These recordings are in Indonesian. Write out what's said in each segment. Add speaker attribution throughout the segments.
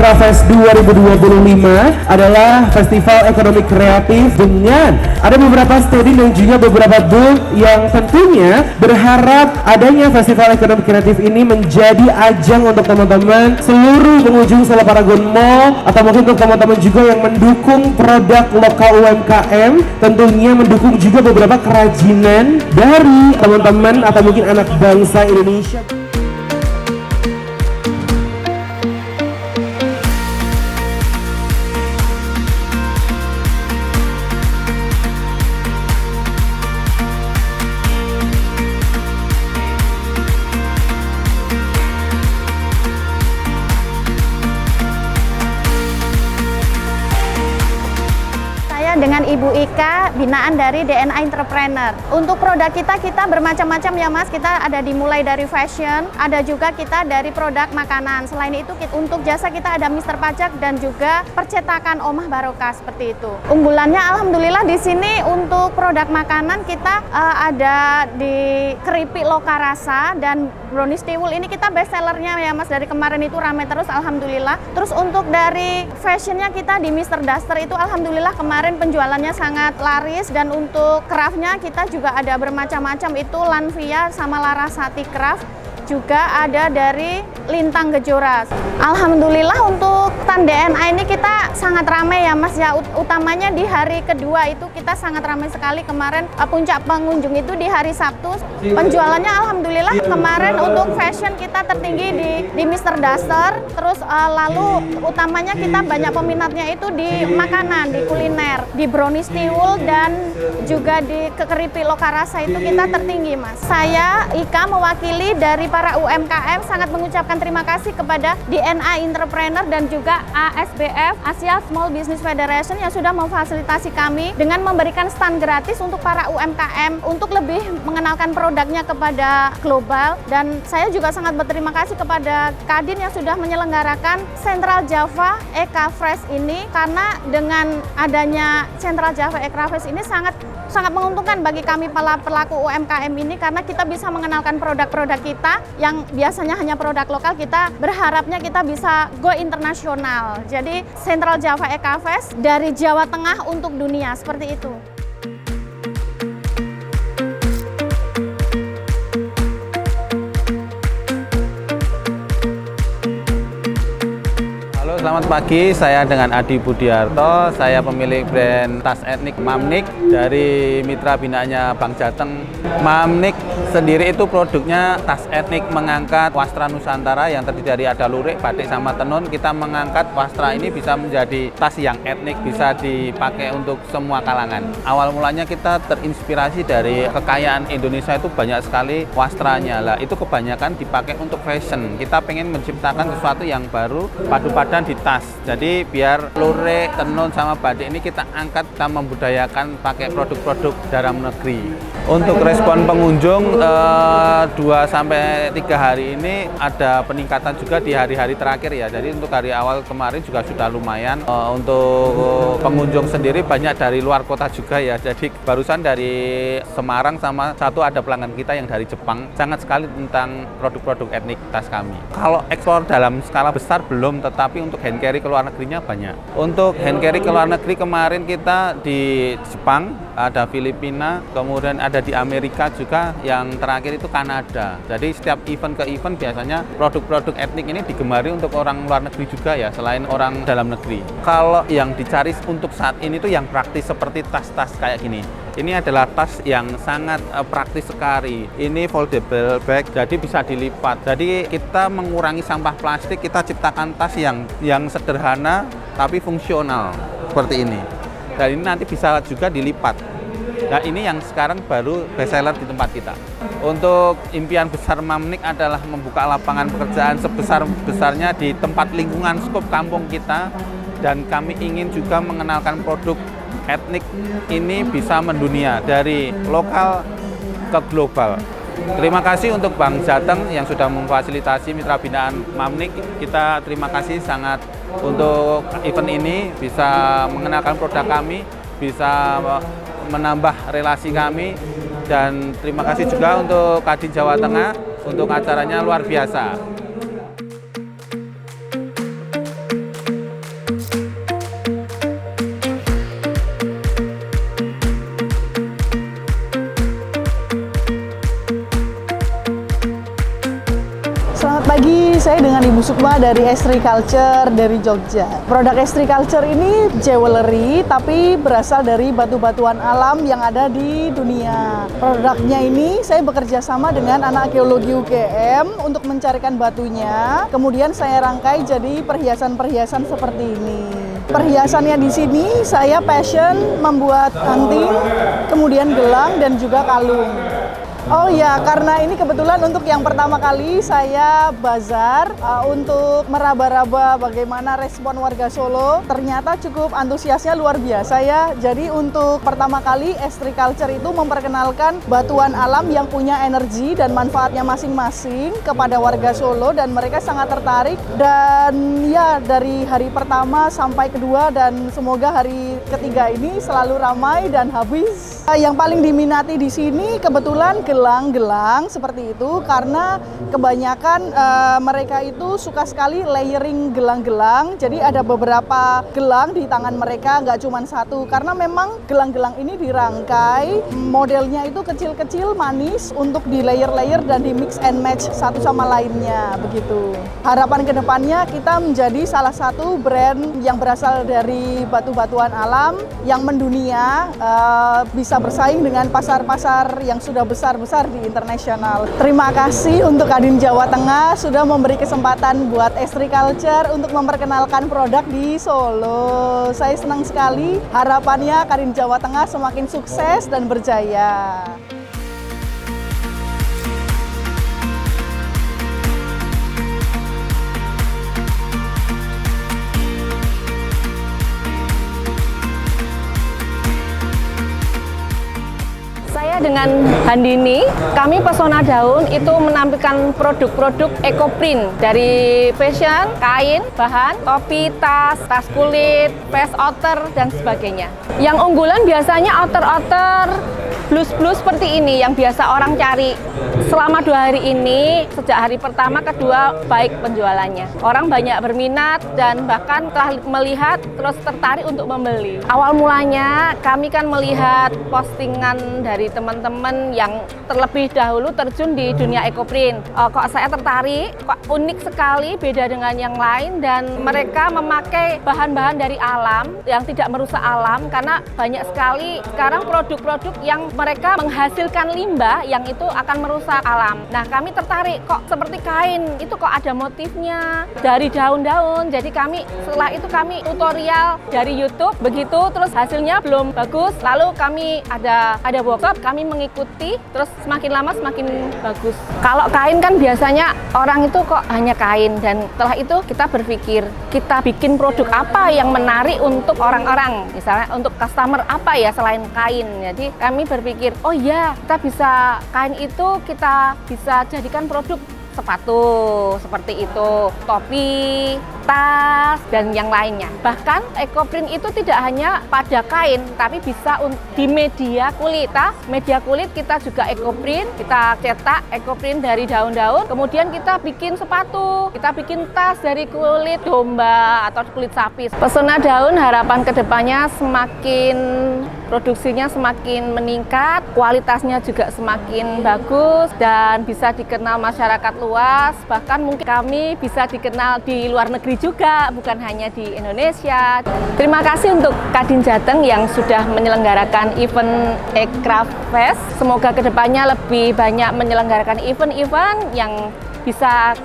Speaker 1: Ekrafest 2025 adalah festival ekonomi kreatif dengan ada beberapa stadion dan juga beberapa booth yang tentunya berharap adanya festival ekonomi kreatif ini menjadi ajang untuk teman-teman seluruh pengunjung Seleparagon Mall, atau mungkin untuk teman-teman juga yang mendukung produk lokal UMKM, tentunya mendukung juga beberapa kerajinan dari teman-teman atau mungkin anak bangsa Indonesia.
Speaker 2: Dengan Ibu Ika, binaan dari DNA Entrepreneur. Untuk produk kita bermacam-macam ya Mas. Kita ada dimulai dari fashion, ada juga kita dari produk makanan. Selain itu untuk jasa kita ada Mister Pajak dan juga percetakan Omah Barokah seperti itu. Unggulannya alhamdulillah di sini untuk produk makanan kita ada di keripik Lokarasa dan brownies tiwul. Ini kita best sellernya ya Mas, dari kemarin itu rame terus alhamdulillah. Terus untuk dari fashionnya kita di Mister Duster itu alhamdulillah kemarin penjualannya sangat laris, dan untuk craftnya kita juga ada bermacam-macam, itu Lanvia sama Larasati Craft, juga ada dari Lintang Kejora. Alhamdulillah untuk stand DNA ini kita sangat ramai ya Mas ya, utamanya di hari kedua itu kita sangat ramai sekali. Kemarin puncak pengunjung itu di hari Sabtu, penjualannya alhamdulillah kemarin untuk fashion kita tertinggi di Mister Duster. Terus lalu utamanya kita banyak peminatnya itu di makanan, di kuliner, di brownies tiwul dan juga di keripik Lokarasa itu kita tertinggi Mas. Saya Ika mewakili dari para UMKM sangat mengucapkan terima kasih kepada DNA Entrepreneur dan juga ASBF, Asia Small Business Federation, yang sudah memfasilitasi kami dengan memberikan stand gratis untuk para UMKM untuk lebih mengenalkan produknya kepada global. Dan saya juga sangat berterima kasih kepada Kadin yang sudah menyelenggarakan Central Java Ekrafest ini, karena dengan adanya Central Java Ekrafest ini sangat menguntungkan bagi kami pelaku UMKM ini, karena kita bisa mengenalkan produk-produk kita yang biasanya hanya produk lokal. Kita berharapnya kita bisa go internasional. Jadi Central Java Ekrafest dari Jawa Tengah untuk dunia, seperti itu.
Speaker 3: Selamat pagi, saya dengan Adi Budiarto, saya pemilik brand tas etnik Mamnik dari mitra binaannya Bank Jateng. Mamnik sendiri itu produknya tas etnik mengangkat wastra Nusantara yang terdiri dari ada lurik, batik, sama tenun. Kita mengangkat wastra ini bisa menjadi tas yang etnik, bisa dipakai untuk semua kalangan. Awal mulanya kita terinspirasi dari kekayaan Indonesia, itu banyak sekali wastranya. Lah, itu kebanyakan dipakai untuk fashion. Kita pengen menciptakan sesuatu yang baru, padu-padan di tas. Jadi biar lurik, tenun, sama batik ini kita angkat, kita membudayakan pakai produk-produk dalam negeri. Untuk respon pengunjung 2-3 hari ini ada peningkatan juga di hari-hari terakhir ya. Jadi untuk hari awal kemarin juga sudah lumayan. Untuk pengunjung sendiri banyak dari luar kota juga ya. Jadi barusan dari Semarang, sama satu ada pelanggan kita yang dari Jepang. Sangat sekali tentang produk-produk etnik tas kami. Kalau ekspor dalam skala besar belum, tetapi untuk hand carry ke luar negerinya banyak. Untuk hand carry ke luar negeri kemarin kita di Jepang, ada Filipina, kemudian ada di Amerika juga, yang terakhir itu Kanada. Jadi setiap event ke event biasanya produk-produk etnik ini digemari untuk orang luar negeri juga ya, selain orang dalam negeri. Kalau yang dicari untuk saat ini tuh yang praktis seperti tas-tas kayak gini. Ini adalah tas yang sangat praktis sekali. Ini foldable bag, jadi bisa dilipat. Jadi kita mengurangi sampah plastik, kita ciptakan tas yang sederhana tapi fungsional seperti ini. Dan ini nanti bisa juga dilipat. Nah, ini yang sekarang baru best seller di tempat kita. Untuk impian besar Mamnik adalah membuka lapangan pekerjaan sebesar-besarnya di tempat lingkungan skop kampung kita, dan kami ingin juga mengenalkan produk etnik ini bisa mendunia dari lokal ke global. Terima kasih untuk Bank Jateng yang sudah memfasilitasi mitra binaan Mamnik. Kita terima kasih sangat untuk event ini, bisa mengenalkan produk kami, bisa menambah relasi kami, dan terima kasih juga untuk Kadin Jawa Tengah untuk acaranya luar biasa.
Speaker 4: saya dengan Ibu Sukma dari Estri Culture dari Jogja. Produk Estri Culture ini jewelry tapi berasal dari batu-batuan alam yang ada di dunia. Produknya ini saya bekerja sama dengan anak geologi UGM untuk mencarikan batunya. Kemudian saya rangkai jadi perhiasan-perhiasan seperti ini. Perhiasannya di sini saya passion membuat anting, kemudian gelang dan juga kalung. Oh ya, karena ini kebetulan untuk yang pertama kali saya bazar untuk meraba-raba bagaimana respon warga Solo. Ternyata cukup antusiasnya luar biasa ya. Jadi untuk pertama kali Estri Culture itu memperkenalkan batuan alam yang punya energi dan manfaatnya masing-masing kepada warga Solo dan mereka sangat tertarik. Dan ya dari hari pertama sampai kedua dan semoga hari ketiga ini selalu ramai dan habis. Yang paling diminati di sini kebetulan gelang-gelang seperti itu karena kebanyakan mereka itu suka sekali layering gelang-gelang. Jadi ada beberapa gelang di tangan mereka, nggak cuma satu. Karena memang gelang-gelang ini dirangkai, modelnya itu kecil-kecil, manis untuk di layer-layer dan di mix and match satu sama lainnya begitu. Harapan kedepannya kita menjadi salah satu brand yang berasal dari batu-batuan alam yang mendunia, bisa bersaing dengan pasar-pasar yang sudah besar-besar di internasional. Terima kasih untuk Kadin Jawa Tengah sudah memberi kesempatan buat Estri Culture untuk memperkenalkan produk di Solo. Saya senang sekali, harapannya Kadin Jawa Tengah semakin sukses dan berjaya.
Speaker 5: Dengan Handini, kami Pesona Daun itu menampilkan produk-produk ekoprint dari fashion, kain, bahan, topi, tas kulit, face outer, dan sebagainya. Yang unggulan biasanya outer-outer, blus-blus seperti ini yang biasa orang cari. Selama 2 hari ini, sejak hari pertama, kedua, baik penjualannya. Orang banyak berminat dan bahkan telah melihat terus tertarik untuk membeli. Awal mulanya kami kan melihat postingan dari teman-teman yang terlebih dahulu terjun di dunia ekoprint. Kok saya tertarik, kok unik sekali, beda dengan yang lain dan mereka memakai bahan-bahan dari alam yang tidak merusak alam karena banyak sekali sekarang produk-produk yang mereka menghasilkan limbah yang itu akan merusak alam. Nah, kami tertarik kok seperti kain, itu kok ada motifnya dari daun-daun. Jadi setelah itu kami tutorial dari YouTube, begitu terus hasilnya belum bagus. Lalu kami ada workshop, kami mengikuti, terus semakin lama semakin bagus. Kalau kain kan biasanya orang itu kok hanya kain dan setelah itu kita berpikir, kita bikin produk apa yang menarik untuk orang-orang, misalnya untuk customer apa ya selain kain. Jadi kami berpikir, oh iya kita bisa kain itu kita bisa jadikan produk sepatu seperti itu, topi, tas, dan yang lainnya. Bahkan ekoprint itu tidak hanya pada kain, tapi bisa di media kulit. Media kulit kita juga ekoprint, kita cetak ekoprint dari daun-daun, kemudian kita bikin sepatu, kita bikin tas dari kulit domba atau kulit sapi. Pesona Daun harapan kedepannya semakin produksinya semakin meningkat, kualitasnya juga semakin bagus dan bisa dikenal masyarakat luas, bahkan mungkin kami bisa dikenal di luar negeri juga, bukan hanya di Indonesia. Terima kasih untuk Kadin Jateng yang sudah menyelenggarakan event Ekraf Fest. Semoga kedepannya lebih banyak menyelenggarakan event-event yang bisa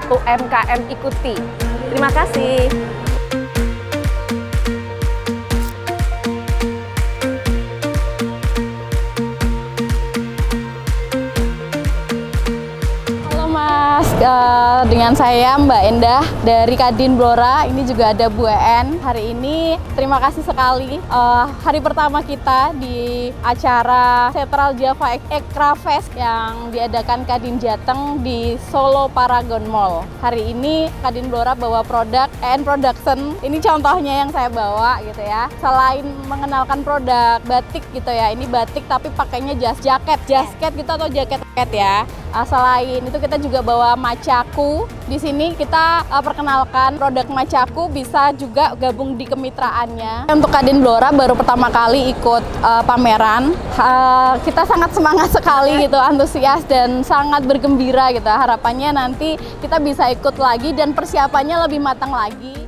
Speaker 5: UMKM ikuti. Terima kasih.
Speaker 6: Dengan saya Mbak Endah dari Kadin Blora, ini juga ada Bu En. Hari ini terima kasih sekali hari pertama kita di acara Central Java Ekraf Fest yang diadakan Kadin Jateng di Solo Paragon Mall. Hari ini Kadin Blora bawa produk EN Production. Ini contohnya yang saya bawa gitu ya. Selain mengenalkan produk batik gitu ya, ini batik tapi pakainya jas jaket gitu atau jaket ya. Selain itu kita juga bawa Macaku. Di sini kita perkenalkan produk Macaku, bisa juga gabung di kemitraannya. Untuk Kadin Blora baru pertama kali ikut pameran. Kita sangat semangat sekali gitu, antusias dan sangat bergembira gitu. Harapannya nanti kita bisa ikut lagi dan persiapannya lebih matang lagi.